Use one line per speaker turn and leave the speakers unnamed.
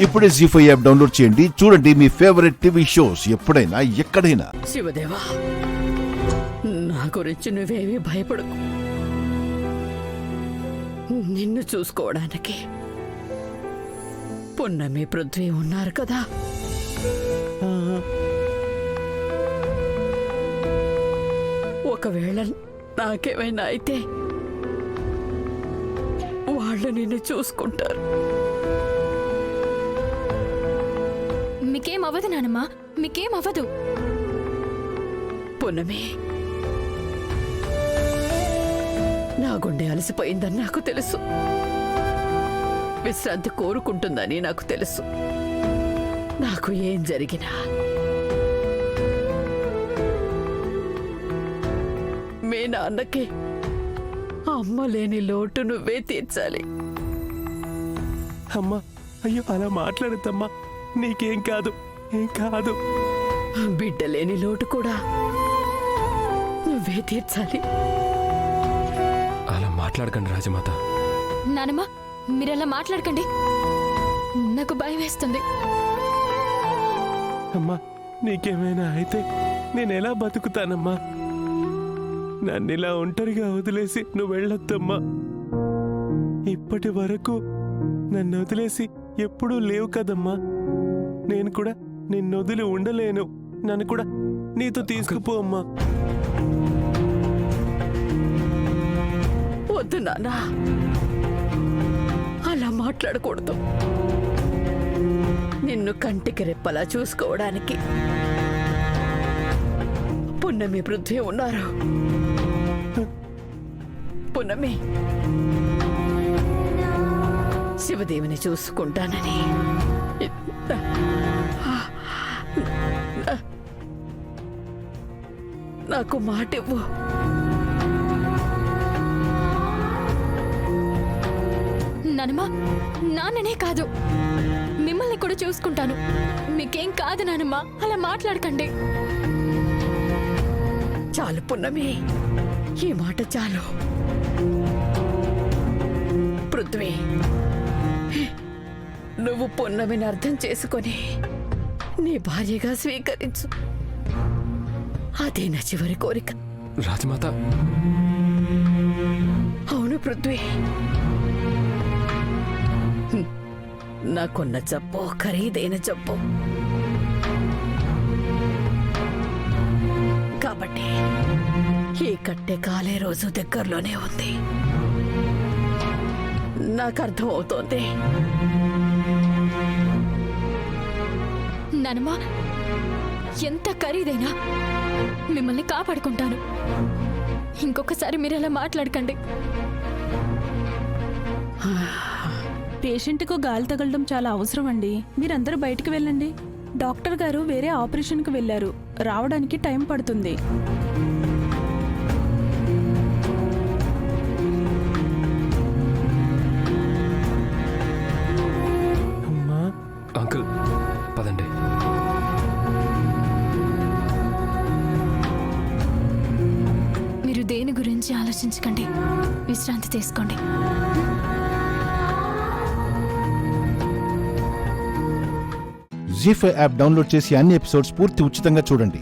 ఇప్పుడే జీ5 app download చేయండి. చూడండి మీ ఫేవరెట్ టీవీ షోస్ ఎప్పుడైనా ఎక్కడైనా.
శివదేవా, నా గురించి నువ్వేమీ భయపడకు. నిన్ను చూసుకోవడానికి పున్నమి పృథ్వీ ఉన్నారు కదా. ఒకవేళ నాకేమైనా అయితే వాళ్ళు నిన్ను చూసుకుంటారు.
మీకేం అవ్వదు నానమ్మా, మీకేం అవ్వదు.
పున్నమి, నా గుండె అలసిపోయిందని నాకు తెలుసు. విశ్రాంతి కోరుకుంటుందని నాకు తెలుసు. నాకు ఏం జరిగినా మీ నాన్నకి అమ్మ లేని లోటు నువ్వే తీర్చాలి.
అమ్మా, అయ్యో అలా మాట్లాడద్దమ్మా. నీకేం కాదు, ఏం కాదు.
బిడ్డ లేని లోటు కూడా నువ్వే తీర్చాలి.
అలా మాట్లాడకండి రాజమాత.
నానమ్మా, మీరలా మాట్లాడకండి, నాకు భయం వేస్తుంది.
అమ్మా, నీకేమైనా అయితే నేనెలా బతుకుతానమ్మా? నన్నిలా ఒంటరిగా వదిలేసి నువ్వు వెళ్ళొద్దమ్మా. ఇప్పటి వరకు నన్ను వదిలేసి ఎప్పుడూ లేవు కదమ్మా. నేను కూడా నిన్ను వదిలి ఉండలేను. నన్ను కూడా నీతో తీసుకుపో అమ్మా.
వద్దు నాన్నా, అలా మాట్లాడకూడదు. నిన్ను కంటికి రెప్పలా చూసుకోవడానికి పున్నమి పృథ్వీ ఉన్నారు. పున్నమి, శివదేవిని చూసుకుంటానని నాకు మాట ఇవ్వు.
నానమ్మా, నాన్ననే కాదు, మిమ్మల్ని కూడా చూసుకుంటాను. మీకేం కాదు నానమ్మా, అలా మాట్లాడకండి.
చాలు పున్నమి, ఈ మాట చాలు. పృథ్వీ, నువ్వు పున్నమిని అర్థం చేసుకొని నీ భార్యగా స్వీకరించు. అదే నా చివరి కోరిక.
రాజమాత,
అవును పృథ్వీ, నాకున్న జబ్బు ఖరీదైన జబ్బు కాబట్టి ఈ కట్టె కాలే రోజు దగ్గరలోనే ఉంది. నాకు అర్థం అవుతోంది.
నానమ్మా, ఎంత ఖరీదైనా మిమ్మల్ని కాపాడుకుంటాను. ఇంకొకసారి మీరు అలా మాట్లాడకండి.
పేషెంట్కు గాలి తగలడం చాలా అవసరం అండి. మీరందరూ బయటికి వెళ్ళండి. డాక్టర్ గారు వేరే ఆపరేషన్కి వెళ్ళారు. రావడానికి టైం పడుతుంది.
అమ్మా. అంకుల్, పదండి.
మీరు దేని గురించి ఆలోచించకండి, విశ్రాంతి తీసుకోండి.
జీ5 యాప్ డౌన్లోడ్ చేసి అన్ని ఎపిసోడ్స్ పూర్తి ఉచితంగా చూడండి.